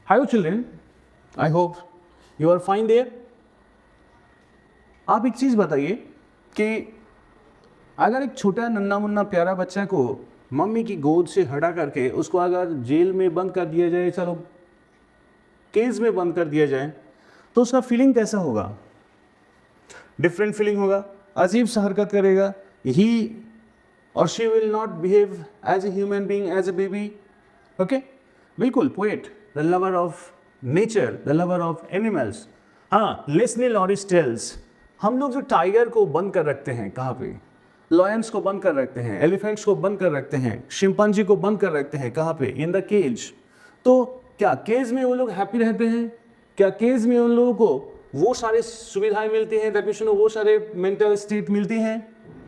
Hello children, I hope you are fine there. आप एक चीज़ बताइए कि अगर एक छोटा नन्ना मुन्ना प्यारा बच्चा को मम्मी की गोद से हटा करके उसको अगर जेल में बंद कर दिया जाए, चलो केज में बंद कर दिया जाए, तो उसका फीलिंग कैसा होगा? डिफरेंट फीलिंग होगा, अजीब सा हरकत करेगा, ही और she will not behave as a human being, as a baby. Okay, बिल्कुल. Poet, the lover of nature, the lover of animals. हाँ, लेस्ली लॉरिस टेल्स, हम लोग जो टाइगर को बंद कर रखते हैं, कहाँ पे? लॉयंस को बंद कर रखते हैं, एलिफेंट्स को बंद कर रखते हैं, शिम्पांजी को बंद कर रखते हैं, कहाँ पे? In the cage. तो क्या केज में वो लोग हैप्पी रहते हैं? क्या केज में उन लोगों को वो सारे सुविधाएं मिलती हैं, दैट मीन्स वो सारे मेंटल स्टेट मिलती हैं?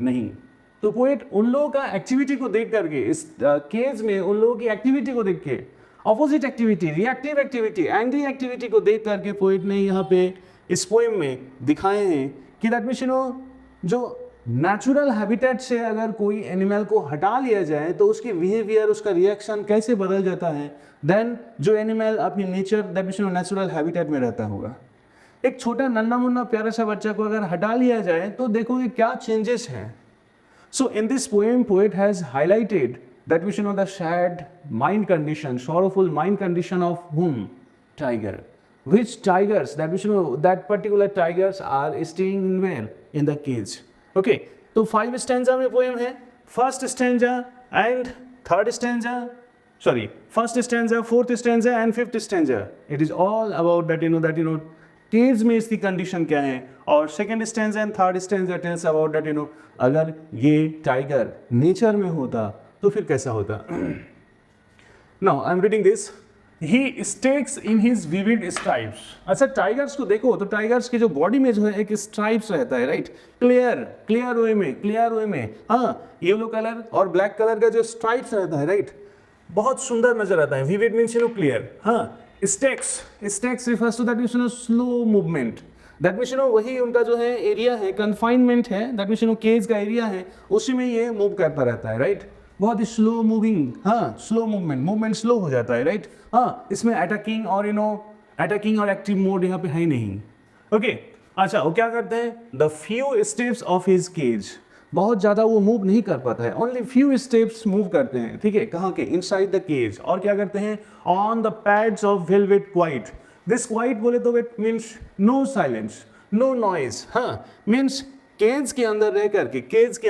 नहीं. तो पोएट उन लोगों का एक्टिविटी को देख करके, इस केज में उन लोगों की एक्टिविटी को देख के, opposite activity, reactive activity, angry activity को देख करके पोएट ने यहाँ पे इस पोएम में दिखाए हैं कि दैट मीन्स जो नेचुरल हैबिटेट से अगर कोई एनिमल को हटा लिया जाए तो उसकी बिहेवियर, उसका रिएक्शन कैसे बदल जाता है देन जो एनिमल अपनी nature, that means natural habitat में रहता होगा. एक छोटा नन्ना मुन्ना प्यारा सा बच्चा को अगर हटा लिया जाए तो देखोगे क्या चेंजेस हैं. So in this poem, poet has highlighted that we should know the sad mind condition, sorrowful mind condition of whom? Tiger. Which tigers? That we should know that particular tigers are staying in where? In the cage. Okay. तो 5 stanza में poem है. First stanza and third stanza. Sorry, first stanza, fourth stanza and fifth stanza. It is all about that cage में इसकी condition क्या है. और second stanza and third stanza tells about that अगर ये टाइगर नेचर में होता तो फिर कैसा होता. Now I am reading this. He stakes in his vivid stripes. अच्छा, टाइगर्स को देखो तो टाइगर्स की जो बॉडी में जो है एक स्ट्राइप्स रहता है, राइट? क्लियर वे में हाँ, येलो कलर और ब्लैक कलर का जो स्ट्राइप्स रहता है, राइट? बहुत सुंदर नजर आता है. Vivid means clear. हाँ, stalks refers to that slow movement. That means वही उनका जो है एरिया है, कन्फाइनमेंट है, दैट मीन्स केज का एरिया है, उसी में ये मूव करता रहता है, राइट? बहुत ही स्लो मूविंग. हाँ, स्लो मूवमेंट स्लो हो जाता है, राइट? हाँ, इसमें अटैकिंग और एक्टिव मोड यहाँ पे है ही नहीं. ओके. अच्छा, वो क्या करते हैं? The few steps of his cage. बहुत ज़्यादा वो मूव नहीं कर पाता है, ओनली फ्यू स्टेप्स मूव करते हैं. ठीक है, कहाँ के? Inside the cage. और क्या करते हैं? On the pads of velvet quiet. This quiet बोले तो it means no silence, no noise. हाँ, मीन्स केज के अंदर रह करके, केज के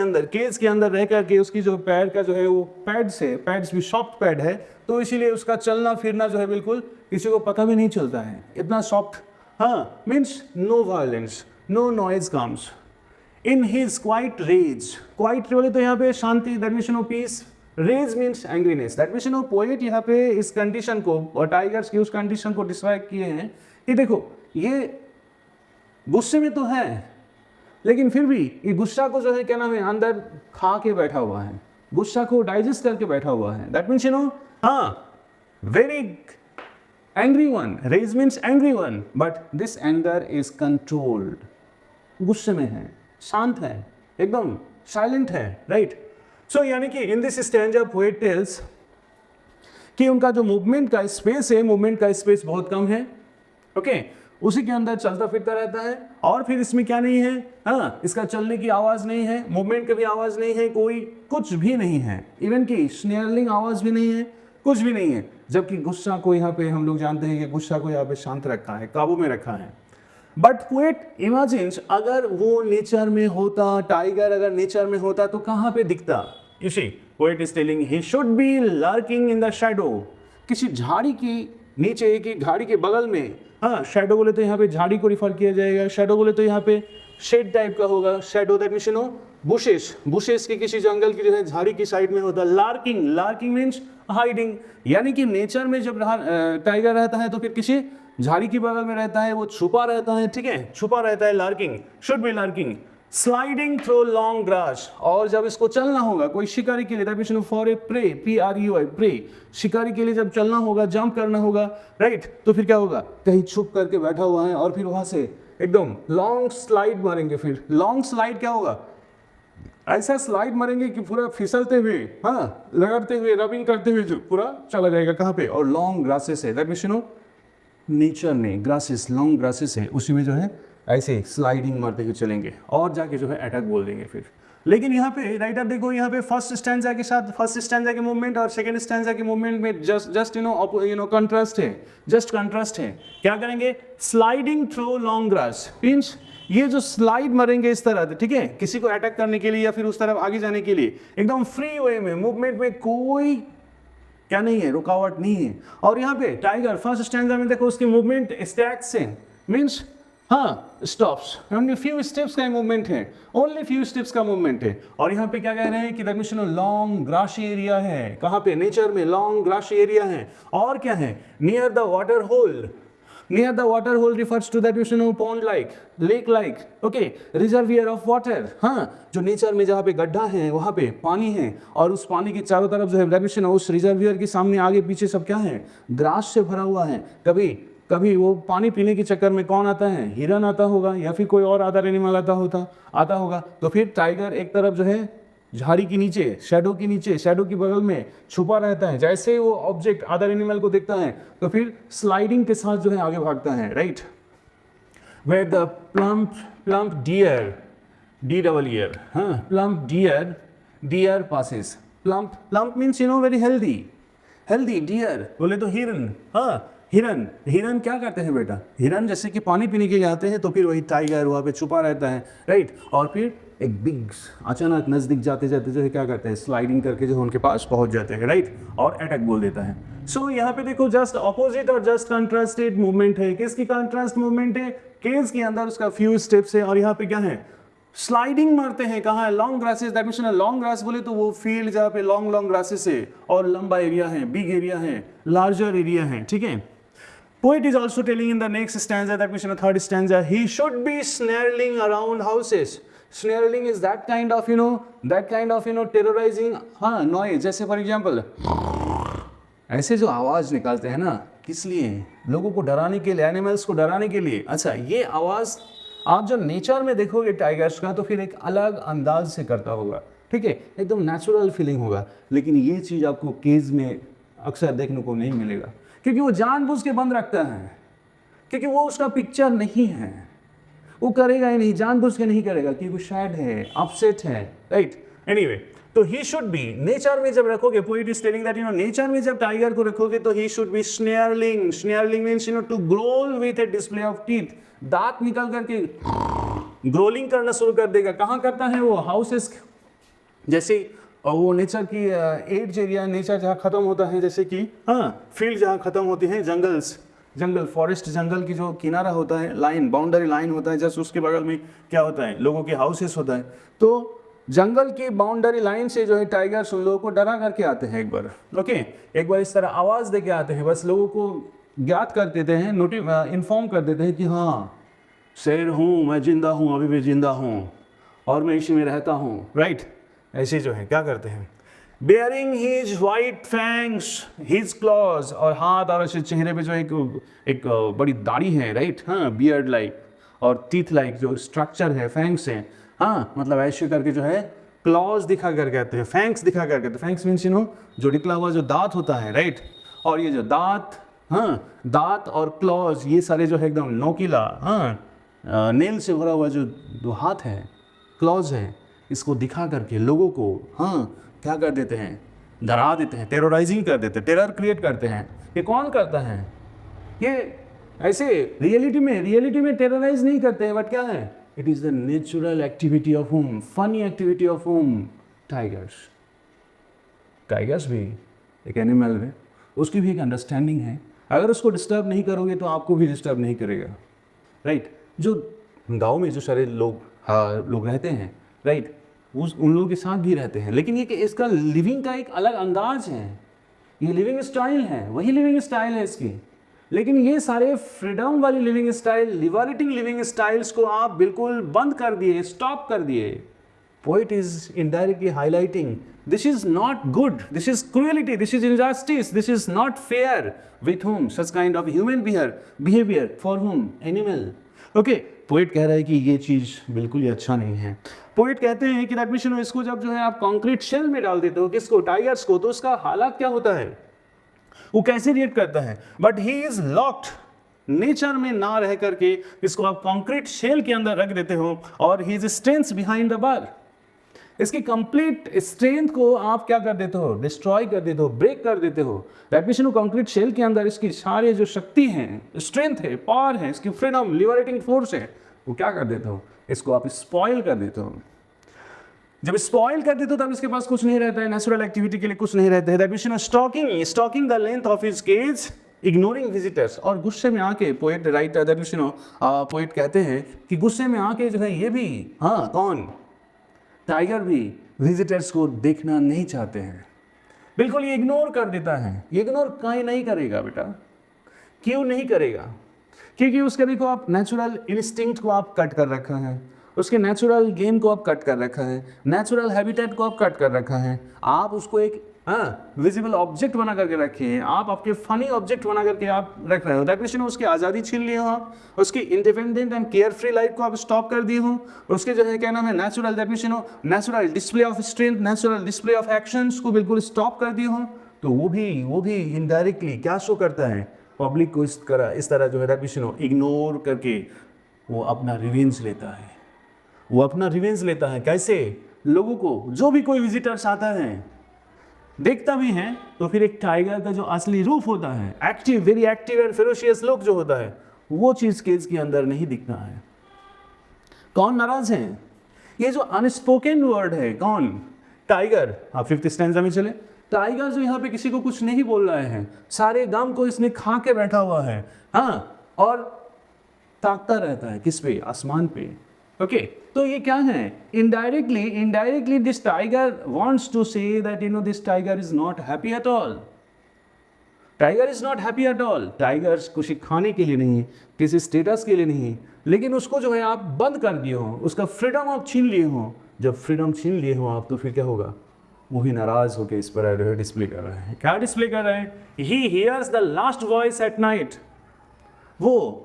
अंदर रह करके उसकी जो पैड का जो है वो पैड्स भी सॉफ्ट पैड है, तो इसीलिए उसका चलना फिरना जो है बिल्कुल किसी को पता भी नहीं चलता है, इतना सॉफ्ट. हाँ, means no violence, no noise comes. In his quiet rage. Quiet बोले तो यहाँ पे शांति, that means peace. Rage means angriness. That means poet यहाँ पे इस कंडीशन को और टाइगर्स की उस कंडीशन को डिस्क्राइब किए हैं कि देखो, ये गुस्से में तो है, लेकिन फिर भी ये गुस्सा को जो है क्या नाम है, अंदर खा के बैठा हुआ है, गुस्सा को डाइजेस्ट करके बैठा हुआ है. दैट मीन्स हाँ, very angry one. Rage means angry one, but this anger is controlled. गुस्से में है, शांत है, एकदम साइलेंट है, राइट? सो यानी कि in this stanza poet tells कि उनका जो मूवमेंट का स्पेस है, मूवमेंट का स्पेस बहुत कम है. ओके, उसी के अंदर चलता फिरता रहता है. और फिर इसमें क्या नहीं है? हाँ, इसका चलने की आवाज़ नहीं है, मूवमेंट की भी आवाज़ नहीं है, कोई कुछ भी नहीं है, इवन की स्नेयरलिंग आवाज़ भी नहीं है, कुछ भी नहीं है. जबकि गुस्सा को यहाँ पे हम लोग जानते हैं कि गुस्सा को यहाँ पे शांत रखा है, काबू में रखा है. बट पोएट इमेजिन्स अगर वो नेचर में होता, टाइगर अगर नेचर में होता तो कहाँ पे दिखता? You see, poet is telling he should be lurking in the shadow. किसी झाड़ी के नीचे, की झाड़ी के बगल में. हाँ, शैडो बोले तो यहाँ पे झाड़ी को रिफर किया जाएगा. शैडो बोले तो यहाँ पे शेड टाइप का होगा. शैडो दैट मीन्स बुशेस के किसी जंगल की जो है झाड़ी की साइड में होता. लार्किंग मीन्स हाइडिंग. यानी कि नेचर में जब टाइगर रहता है तो फिर किसी झाड़ी की बगल में रहता है, वो छुपा रहता है. ठीक है, छुपा रहता है. Lurking, should be lurking. Sliding through long grass. और जब इसको चलना होगा कोई शिकारी के लिए, that means for a prey, PREY, prey, शिकारी के लिए जब चलना होगा, जंप करना होगा, राइट? तो फिर क्या होगा? कहीं छुप करके बैठा हुआ है और फिर वहां से एकदम लॉन्ग स्लाइड मारेंगे. फिर लॉन्ग स्लाइड क्या होगा? ऐसा स्लाइड मारेंगे कि पूरा फिसलते हुए, हाँ, रगड़ते हुए, रबिंग करते हुए जो पूरा चला जाएगा. कहाँ पे? और लॉन्ग ग्रासेस है, दैट मीन्स नेचर में ग्रासेस, लॉन्ग ग्रासेस है, उसी में जो है ऐसे स्लाइडिंग मारते हुए चलेंगे और जाके जो है अटैक बोल देंगे फिर। लेकिन यहाँ पे राइटर देखो, यहाँ पे फर्स्ट स्टैंजा के साथ फर्स्ट स्टैंजा के मूवमेंट और सेकंड स्टैंजा के मूवमेंट में जस्ट यू नो कंट्रास्ट है, जस्ट कंट्रास्ट है। क्या करेंगे? Sliding through long grass means ये जो स्लाइड मरेंगे इस तरह, ठीक है, किसी को अटैक करने के लिए या फिर उस तरफ आगे जाने के लिए एकदम फ्री वे में, मूवमेंट में कोई क्या नहीं है, रुकावट नहीं है। और यहाँ पे टाइगर फर्स्ट स्टैंजा में देखो उसकी मूवमेंट स्टैक्स है, मींस हाँ स्टॉप्स, ओनली फ्यू स्टेप्स का मूवमेंट है, ओनली फ्यू स्टेप्स का मूवमेंट है। और यहाँ पे क्या कह रहे हैं कि दैट लॉन्ग ग्रासी एरिया है, कहाँ पे? नेचर में लॉन्ग ग्रासी एरिया है। और क्या है? Near the water hole, near the water hole refers to that pond like, lake like, okay, reservoir of water। हाँ, जो नेचर में जहाँ पे गड्ढा है वहाँ पे पानी है और उस पानी के चारों तरफ जो है उस रिजर्वियर के सामने आगे पीछे सब क्या है? ग्रास से भरा हुआ है। कभी कभी वो पानी पीने के चक्कर में कौन आता है? हिरन आता होगा या फिर कोई और अदर एनिमल आता होगा। तो फिर टाइगर एक तरफ जो है झाड़ी के नीचे, शैडो के नीचे, शैडो के बगल में छुपा रहता है। जैसे वो ऑब्जेक्ट अदर एनिमल को देखता है तो फिर स्लाइडिंग के साथ जो है आगे भागता है, right. Where the plump deer, D-double-E-R, हाँ, plump deer passes. Plump means you know very healthy. Deer बोले तो हिरन, हाँ हिरन क्या करते हैं बेटा? हिरन जैसे कि पानी पीने के लिए आते हैं तो फिर वही टाइगर वहाँ पे छुपा रहता है, राइट। और फिर एक बिग अचानक नज़दीक जाते जाते जो है क्या करते हैं? स्लाइडिंग करके जो उनके पास पहुँच जाते हैं, राइट, और अटैक बोल देता है। सो यहाँ पे देखो जस्ट ऑपोजिट और जस्ट कंट्रास्टेड मूवमेंट है। किसकी कंट्रास्ट मूवमेंट है? केव्स के अंदर उसका फ्यू स्टेप्स है और यहाँ पे क्या है? स्लाइडिंग मारते हैं। कहाँ है? Long grasses. That means long grass बोले तो वो फील्ड जहाँ पे लॉन्ग ग्रासेस है और लंबा एरिया है, बिग एरिया है, लार्जर एरिया है, ठीक है। Poet is also telling in the next stanza, that means in the third stanza, he should be snarling around houses. Snarling is that kind of terrorizing noise. जैसे for example, ऐसे जो आवाज निकालते हैं ना, किस लिए? लोगों को डराने के लिए, एनिमल्स को डराने के लिए। अच्छा, ये आवाज आप जब नेचर में देखोगे टाइगर्स का तो फिर एक अलग अंदाज से करता होगा, ठीक है, एकदम नेचुरल फीलिंग होगा। लेकिन ये चीज आपको केज में अक्सर देखने को नहीं मिलेगा क्योंकि वो जानबूझ के बंद रखता है, क्योंकि वो उसका पिक्चर नहीं है, वो करेगा ही नहीं, जानबूझ के नहीं करेगा क्योंकि वो सैड है, अपसेट है, राइट। एनीवे, तो ही शुड बी, नेचर में जब रखोगे, poet is telling that nature में जब टाइगर को रखोगे तो he should be snarling means to growl with a display of teeth, दांत निकल करके ग्रोलिंग करना शुरू कर देगा। कहाँ करता है वो? हाउसेस, जैसे और वो नेचर की एज एरिया, नेचर जहाँ खत्म होता है, जैसे कि फील्ड जहाँ खत्म होती है, जंगल फॉरेस्ट, जंगल की जो किनारा होता है, लाइन, बाउंड्री लाइन होता है, जस्ट उसके बगल में क्या होता है? लोगों के हाउसेस होता है। तो जंगल की बाउंड्री लाइन से जो है टाइगर्स उन लोगों को डरा करके आते हैं एक बार, ओके, एक बार इस तरह आवाज़ दे के आते हैं, बस लोगों को ज्ञात कर देते हैं, इन्फॉर्म कर देते हैं कि हाँ शेर हूँ, मैं जिंदा हूँ, अभी भी जिंदा हूँ और मैं इसी में रहता हूँ, राइट। ऐसे जो है क्या करते हैं? Bearing his white fangs, his clause, और हाथ और ऐसे चेहरे पे जो एक बड़ी दाढ़ी है, राइट, हाँ, बियर्ड लाइक और टीथ लाइक जो स्ट्रक्चर है, फैंग्स हैं, हाँ, मतलब ऐसे करके जो है क्लॉज दिखा कर कहते हैं, फैंग्स दिखा कर कहते हैं। फैंग्स मीन्स जो निकला हुआ जो दांत होता है, राइट। और ये जो दांत, हाँ, दांत और क्लॉज ये सारे जो है एकदम नोकीला, हाँ, नेल से भरा हुआ जो हाथ है, क्लॉज है, इसको दिखा करके लोगों को क्या कर देते हैं? डरा देते हैं, टेरराइजिंग कर देते हैं, टेरर क्रिएट करते हैं। ये कौन करता है? ये ऐसे रियलिटी में टेरराइज नहीं करते हैं, बट क्या है? It is the natural activity of home, funny activity of home, tigers भी एक एनिमल है, उसकी भी एक अंडरस्टैंडिंग है। अगर उसको डिस्टर्ब नहीं करोगे तो आपको भी डिस्टर्ब नहीं करेगा, राइट। जो गाँव में जो सारे लोग रहते हैं, राइट, उन लोगों के साथ भी रहते हैं, लेकिन ये कि इसका लिविंग का एक अलग अंदाज है, ये लिविंग स्टाइल है, वही लिविंग स्टाइल है इसकी। लेकिन ये सारे फ्रीडम वाली living style, liberating living styles को आप बिल्कुल बंद कर दिए, स्टॉप कर दिए। Poet is indirectly highlighting this is not good, this is cruelty, this is injustice, this is not fair with home such kind of human behaviour for home animal, okay. Poet कह रहा है कि ये चीज़ बिल्कुल ही अच्छा नहीं है। पोएट कहते हैं कि दैट मींस इसको जब जो है आप कंक्रीट शेल में डाल देते हो, किसको? टाइगर्स को, तो उसका हालात क्या होता है? वो कैसे रिएक्ट करता है? But he is locked nature में ना रह करके इसको आप कंक्रीट शेल के अंदर रख देते हो और he is strength behind the bar. इसकी कंप्लीट स्ट्रेंथ को आप क्या कर देते हो, डिस्ट्रॉय कर देते हो, ब्रेक कर देते हो। दैट कंक्रीट शेल के अंदर इसकी सारी जो शक्ति है, स्ट्रेंथ है, पावर है, इसकी फ्रीडम, लिबरेटिंग फोर्स है, वो क्या कर देते हो, इसको आप स्पॉइल कर देते हो। जब स्पॉइल कर देते हो तब इसके पास कुछ नहीं रहता है, नेचुरल एक्टिविटी के लिए कुछ नहीं रहता है। That means stalking the length of his cage, ignoring visitors. और गुस्से में आके poet writer that means poet कहते हैं कि गुस्से में आके जो है ये भी, हाँ कौन, टाइगर भी विजिटर्स को देखना नहीं चाहते हैं, बिल्कुल ये इग्नोर कर देता है। ये इग्नोर कहीं नहीं करेगा बेटा, क्यों नहीं करेगा, क्योंकि उसके देखो आप नेचुरल इंस्टिंक्ट को आप कट कर रखा है, उसके नेचुरल गेम को आप कट कर रखा है, नेचुरल हैबिटेट को आप कट कर रखा है। आप उसको एक विजिबल ऑब्जेक्ट बना करके रखे हैं, आप आपके फनी ऑब्जेक्ट बना करके आप रख रहे हो। दैट मींस उसकी आज़ादी छीन लिए हो आप, उसकी independent and care free life को आप स्टॉप कर दिए हो, उसके जो है क्या नाम है natural, that means natural display of strength, natural display of actions को बिल्कुल स्टॉप कर दिए हो। तो वो भी इनडायरेक्टली क्या शो करता है, पब्लिक को इस तरह जो है दैट मींस इग्नोर करके वो अपना रिवेंज लेता है। वो अपना रिवेंज लेता है कैसे, लोगों को, जो भी कोई विजिटर्स आता है देखता भी है तो फिर एक टाइगर का जो असली रूप होता है, active, very active and ferocious look जो होता है, वो चीज केज के अंदर नहीं दिखता है। कौन नाराज है, ये जो अनस्पोकन वर्ड है, कौन, टाइगर। आप 5th स्टैंजा में चले, टाइगर जो यहाँ पे किसी को कुछ नहीं बोल रहा है, सारे गम को इसने खा के बैठा हुआ है, हाँ, और ताकता रहता है किस पे, आसमान पे। ओके तो ये क्या है, indirectly this tiger wants to say that this tiger is not happy at all. Tiger is not happy at all. Tiger कुछ खाने के लिए नहीं, किसी स्टेटस के लिए नहीं, लेकिन उसको जो है आप बंद कर दिए हो, उसका फ्रीडम आप छीन लिए हो। जब फ्रीडम छीन लिए हो आप तो फिर क्या होगा, वो भी नाराज होकर इस पर डिस्प्ले कर रहा है। क्या डिस्प्ले कर रहा है, he hears the last voice at night. वो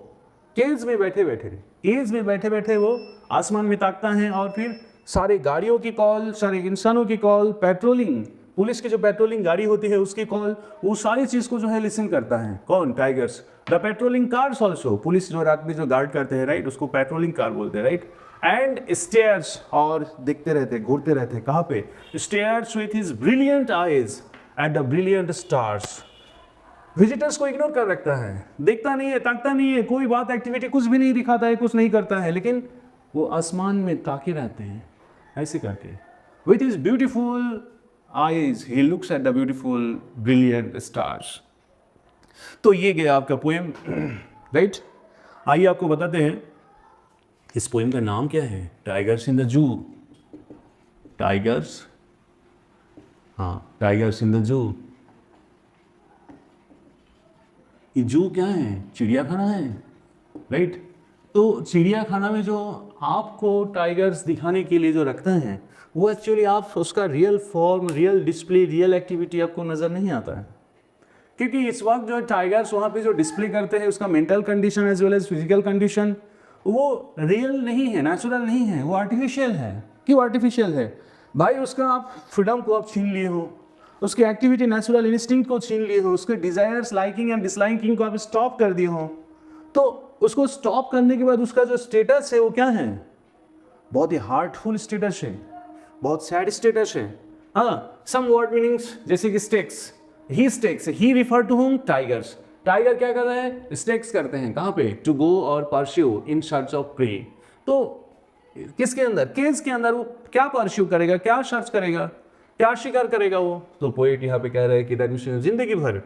केज में बैठे बैठे वो आसमान में ताकता है और फिर सारे गाड़ियों की कॉल, सारे इंसानों की कॉल, पेट्रोलिंग, पुलिस की जो पेट्रोलिंग गाड़ी होती है उसकी कॉल, वो सारी चीज को जो है लिसन करता है। कौन, tigers. The patrolling cars also, police जो रात में जो गार्ड करते हैं, राइट, उसको पेट्रोलिंग कार बोलते हैं, राइट। एंड स्टेयर्स, और देखते रहते, घूरते रहते, कहाँ पे, stairs with his brilliant eyes at the brilliant stars. Visitors को इग्नोर कर रखता है, देखता नहीं है, ताकता नहीं है, कोई बात, एक्टिविटी कुछ भी नहीं दिखाता है, कुछ नहीं करता है, लेकिन वो आसमान में ताके रहते हैं ऐसे करके। With his beautiful eyes he looks at the beautiful brilliant stars. तो ये गया आपका पोएम, राइट। आइए आपको बताते हैं इस पोएम का नाम क्या है, tigers in the zoo. Tigers, हाँ, टाइगर्स इन द जू। ये जू क्या है, चिड़ियाखाना है, राइट। तो चिड़ियाखाना में जो आपको टाइगर्स दिखाने के लिए जो रखते हैं, वो एक्चुअली आप उसका real form, real display, real activity आपको नज़र नहीं आता है। क्योंकि इस वक्त जो टाइगर्स वहाँ पे जो डिस्प्ले करते हैं, उसका mental condition as well as physical condition, वो रियल नहीं है, नेचुरल नहीं है, वो आर्टिफिशियल है। क्यों आर्टिफिशियल है भाई, उसका आप फ्रीडम को आप छीन लिए हो, उसकी एक्टिविटी, नेचुरल इंस्टिंक्ट को छीन लिए हो, उसके डिजायर्स, लाइकिंग एंड डिसलाइकिंग को आप स्टॉप कर दिए हो। तो उसको स्टॉप करने के बाद उसका जो स्टेटस है वो क्या है, बहुत ही हार्टफुल स्टेटस है, बहुत सैड स्टेटस है। हाँ, सम वर्ड मीनिंग्स जैसे कि स्टेक्स, ही refer to home, tigers. Tiger क्या कर रहा है, स्टेक्स करते हैं, कहाँ पे, टू गो और pursue in search of prey. तो किसके अंदर, केज के अंदर वो क्या परस्यू करेगा, क्या सर्च करेगा, क्या शिकार करेगा वो। तो पोएट यहाँ पे कह रहे हैं कि जिंदगी भर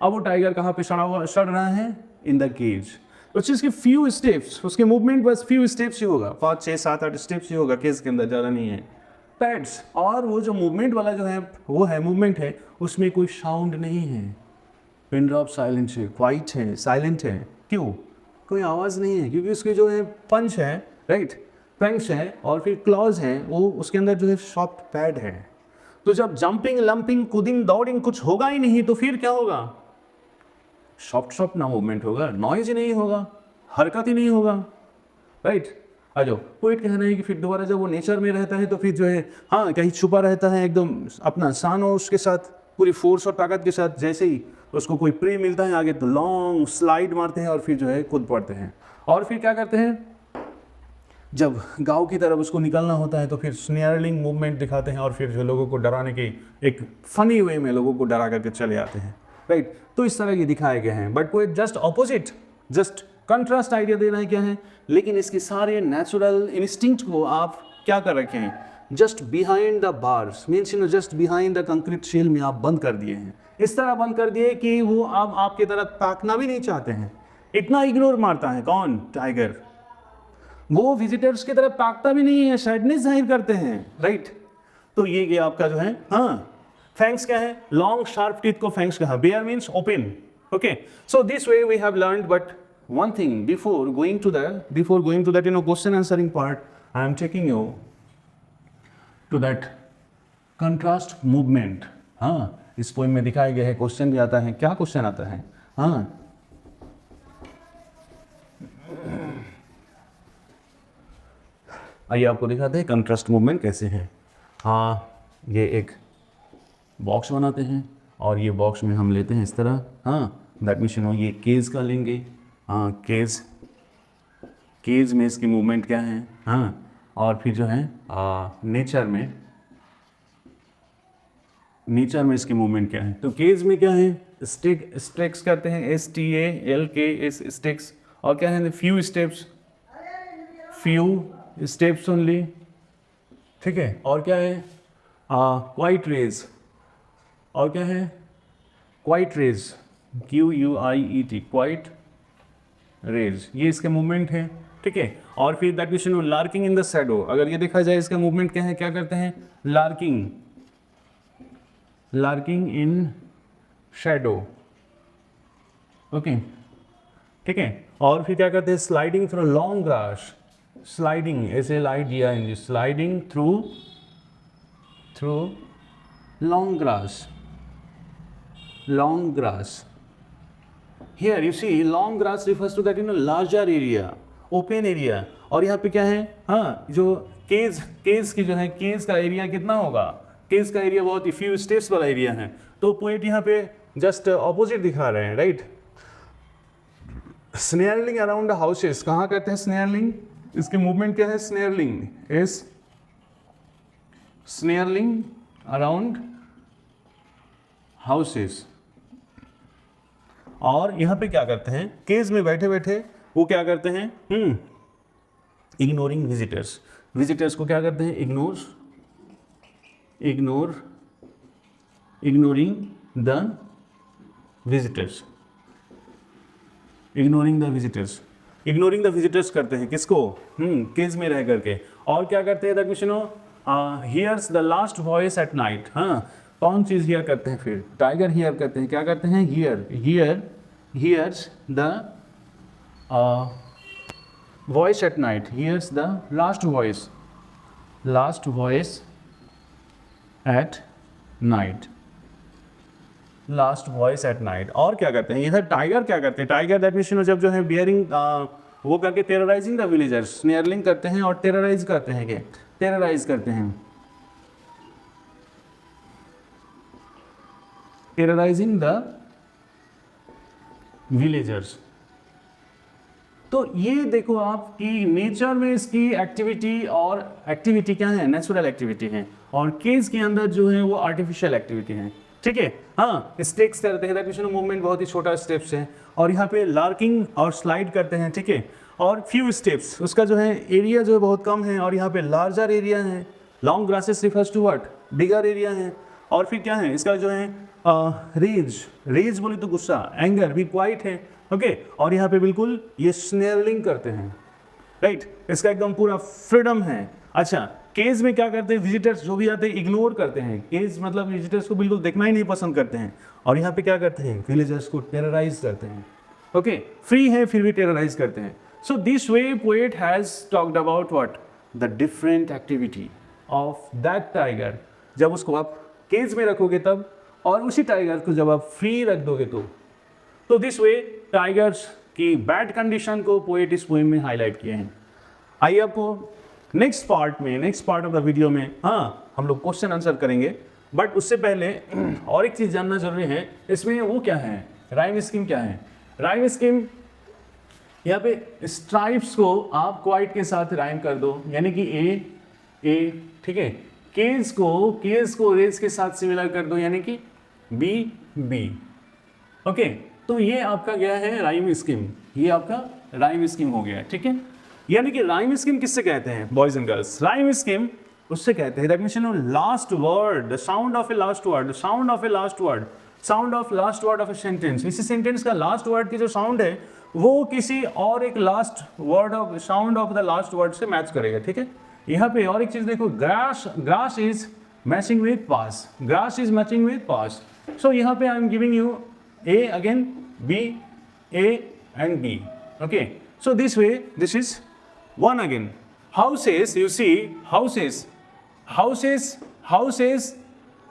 अब वो टाइगर कहाँ पे सड़ रहा है, इन द केज। तो उसकी फ्यू स्टेप्स, उसके मूवमेंट बस फ्यू स्टेप्स ही होगा, 5, 6, 7, 8 स्टेप्स ही होगा केज के अंदर, ज़्यादा नहीं है। पैड्स, और वो जो मूवमेंट वाला जो है वो है मूवमेंट है, उसमें कोई साउंड नहीं है, पिन ड्रॉप साइलेंट है, क्वाइट है, साइलेंट है। क्यों, कोई आवाज़ नहीं है, क्योंकि उसके जो है पंच है, राइट, फैंक्स है, और फिर क्लॉज है, वो उसके अंदर जो है सॉफ्ट पैड है। तो जब जंपिंग, लंपिंग, कूदिंग, दौड़िंग कुछ होगा ही नहीं, तो फिर क्या होगा, सॉफ्ट ना मूवमेंट होगा, नॉइज ही नहीं होगा, हरकत ही नहीं होगा, राइट। आ जाओ, पोइट कहना है कि फिर दोबारा जब वो नेचर में रहता है तो फिर जो है, हाँ, कहीं छुपा रहता है एकदम अपना शान और उसके साथ पूरी फोर्स और ताकत के साथ, जैसे ही उसको कोई प्रे मिलता है आगे तो लॉन्ग स्लाइड मारते हैं और फिर जो है कूद पड़ते हैं। और फिर क्या करते हैं, जब गांव की तरफ उसको निकलना होता है तो फिर स्नेयरलिंग मूवमेंट दिखाते हैं और फिर जो लोगों को डराने की एक फनी वे में लोगों को डरा करके चले आते हैं, राइट। तो इस तरह के दिखाए गए हैं, बट कोई just opposite, just contrast idea दे रहे हैं क्या है, लेकिन इसके सारे नेचुरल इंस्टिंक्ट को आप क्या कर रखे हैं, just behind the bars, means just behind the concrete shell में आप बंद कर दिए हैं। इस तरह बंद कर दिए कि वो अब आपकी तरफ ताकना भी नहीं चाहते हैं। इतना इग्नोर मारता है कौन, टाइगर। वो विजिटर्स की तरफ ताकता भी नहीं है, सैडनेस जाहिर करते हैं, राइट। तो ये आपका जो है, हाँ, फैंक्स क्या है, लॉन्ग शार्प टीथ को फैंक्स कहा। Bare means open, okay. So this way we have learned, but one thing before going to that question answering part, I am taking you to that contrast movement। हाँ, इस poem में दिखाया गया है, question भी आता है। क्या क्वेश्चन आता है, हाँ, आइए आपको दिखाते हैं कंट्रास्ट मूवमेंट कैसे है। हाँ, ये एक बॉक्स बनाते हैं और ये बॉक्स में हम लेते हैं इस तरह, हाँ, दैट मीन्स ये केज का लेंगे, हाँ, केज में इसकी मूवमेंट क्या है, हाँ, और फिर जो है नेचर में इसकी मूवमेंट क्या है। तो केज में क्या है, स्टेक्स करते हैं, STALKS स्टेक्स, और क्या है, फ्यू स्टेप्स ओनली, ठीक है। और क्या है, क्वाइट रेज, और क्या है, quiet rage, QUIET, quiet rage, ये इसके मूवमेंट है, ठीक है। और फिर that question lurking in the shadow, अगर ये देखा जाए इसका मूवमेंट क्या है, क्या करते हैं, लार्किंग इन शैडो, ओके, ठीक है। और फिर क्या करते हैं, sliding through long grass, sliding SLIDING, sliding through long grass. Here you see long grass refers to that larger area, open area। और यहाँ पे क्या है, हाँ, जो केज की जो है, केज का एरिया कितना होगा, केज का एरिया बहुत ही फ्यू स्टेप्स वाला एरिया है। तो पोएट यहाँ पे जस्ट ऑपोजिट दिखा रहे हैं, राइट। स्नेयरलिंग अराउंड द हाउसेस, कहाँ करते हैं स्नेयरलिंग, इसकी मूवमेंट क्या है, स्नेयरलिंग अराउंड हाउसेस। और यहाँ पे क्या करते हैं, केज में बैठे बैठे वो क्या करते हैं, इग्नोरिंग विजिटर्स को क्या करते हैं, इग्नोरिंग द विजिटर्स करते हैं, किसको, केज में रह करके। और क्या करते हैं, that means hears the last voice at night. हाँ, कौन चीज हियर करते हैं, फिर टाइगर हियर करते हैं, क्या करते हैं, hears the voice at night, hears the last voice at night, और क्या करते हैं, इधर टाइगर क्या करते हैं, टाइगर दैट मीन्स जब जो है बियरिंग वो करके टेरराइजिंग द विलेजर्स, स्नेयरलिंग करते हैं और टेरराइज करते हैं, टेरराइज करते हैं, टेरराइजिंग द विलेजर्स। तो ये देखो आप कि नेचर में इसकी एक्टिविटी, और एक्टिविटी क्या है, नेचुरल एक्टिविटी है, और केज के अंदर जो है वो आर्टिफिशियल एक्टिविटी है, ठीक है। हाँ, स्टेक्स करते हैं, दैट मीन्स मूवमेंट बहुत ही छोटा स्टेप्स है, और यहाँ पे लार्किंग और स्लाइड करते हैं, ठीक है, और फ्यू स्टेप्स, उसका जो है एरिया जो है बहुत कम है, और यहाँ पे लार्जर एरिया है, long grasses refers to what, bigger area है। और फिर क्या है, इसका जो है रेज बोले तो गुस्सा, एंगर भी क्वाइट है, ओके। और यहाँ पे बिल्कुल ये स्नेयरलिंग करते हैं, राइट, इसका एकदम पूरा फ्रीडम है। अच्छा, केज में क्या करते हैं, विजिटर्स जो भी आते हैं इग्नोर करते हैं, केज मतलब विजिटर्स को बिल्कुल देखना ही नहीं पसंद करते हैं, और यहाँ पे क्या करते हैं, विलेजर्स को टेरराइज करते हैं, ओके, फ्री है फिर भी टेरराइज करते हैं। सो this way poet has talked about what, the different activity of that tiger. जब उसको आप केज में रखोगे तब, और उसी टाइगर को जब आप फ्री रख दोगे तो दिस वे टाइगर्स की बैड कंडीशन को पोएट इस पोएम में हाईलाइट किए हैं। आइए आपको next part of the video में, हाँ, हम लोग क्वेश्चन आंसर करेंगे। बट उससे पहले और एक चीज़ जानना जरूरी है, इसमें वो क्या है, राइम स्कीम क्या है। राइम स्कीम यहाँ पे स्ट्राइप्स को आप क्वाइट के साथ राइम कर दो, यानी कि ए, ठीक है। केज को रेज के साथ सिमिलर कर दो, यानी कि बी। ओके, तो ये आपका गया है राइम स्कीम, ये आपका राइम स्कीम हो गया, ठीक है। यानी कि राइम स्कीम किससे कहते हैं boys and girls, rhyme scheme उससे कहते हैं that means last word, the sound of A last word, sound of last word of a sentence. इसी सेंटेंस का लास्ट वर्ड की जो साउंड है वो किसी और एक last word of sound of the last word से मैच करेगा, ठीक है। यहाँ पे और एक चीज देखो, grass is matching with pass, grass is matching with पास। सो यहाँ पे I am giving you A again, B, A and B. Okay, so this way, this is one again. Houses, you see, houses.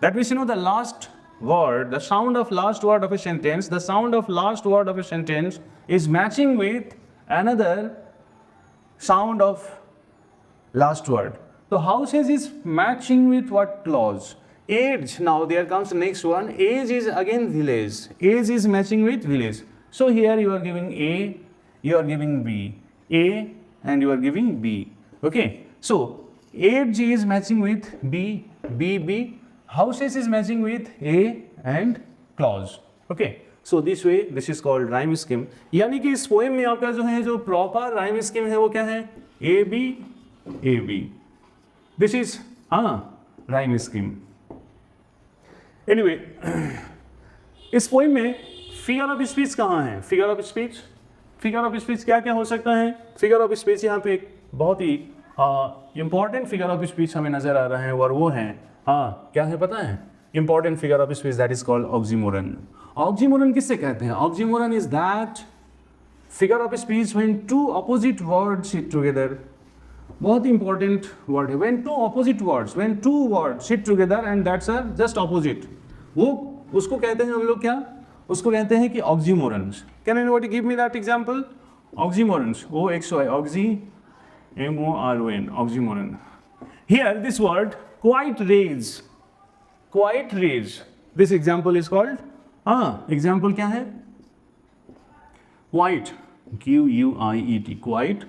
That means the last word, the sound of last word of a sentence, the sound of last word of a sentence is matching with another sound of last word. So houses is matching with what clause? Age. Now there comes the next one. Age is again village. Age is matching with village. So here you are giving A, you are giving B. A and you are giving B. Okay. So age is matching with B. Houses is matching with A and clause. Okay. So this way, this is called rhyme scheme. यानी कि इस poem में आपका जो है, जो proper rhyme scheme है वो क्या है, A B. This is rhyme scheme. Anyway, इस पोइम में फिगर ऑफ स्पीच कहाँ है, फिगर ऑफ स्पीच क्या क्या हो सकता है। फिगर ऑफ स्पीच यहाँ पे एक बहुत ही इंपॉर्टेंट फिगर ऑफ स्पीच हमें नजर आ रहा है, और वो है क्या है पता है, important figure of speech, that is called oxymoron. Oxymoron किससे कहते हैं, oxymoron is that figure of speech when two opposite words sit together. बहुत ही इंपॉर्टेंट वर्ड है, when two words sit together and that's are just opposite, वो उसको कहते हैं हम लोग क्या, उसको कहते हैं कि oxymorons. Can anybody give me that example, oxymorons, OXY, oxy MORON, oxymoron. Here this word quiet rage, this example is called, example क्या है, क्वाइट, QUIET,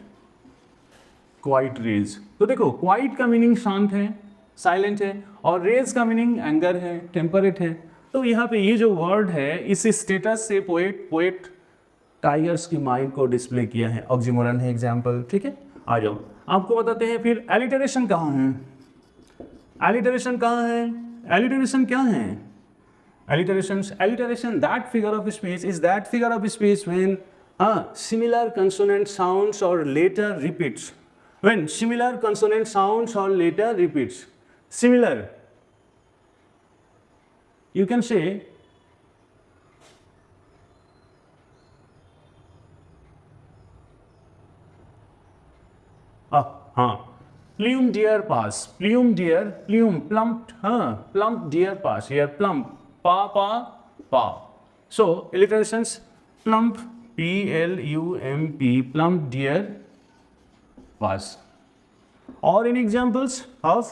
क्वाइट रेज। तो देखो, क्वाइट का मीनिंग शांत है, साइलेंट है, और रेज का मीनिंग एंगर है, टेम्परेट है। तो यहाँ पे ये जो वर्ड है, इस स्टेटस से पोएट टाइगर्स की माइंड को डिस्प्ले किया है, ऑक्सीमोरन है एग्जाम्पल, ठीक है। आ जाओ, आपको बताते हैं फिर एलिटरेशन कहाँ है, एलिटरेशन क्या है, alliteration that figure of speech is that figure of speech when similar consonant sounds or later repeats, when similar consonant sounds or later repeats, similar, you can say plume deer pass, plume plumped, plump deer pass, here plump, pa, so alliterations, plump, PLUMP, plump deer pass. Or in examples of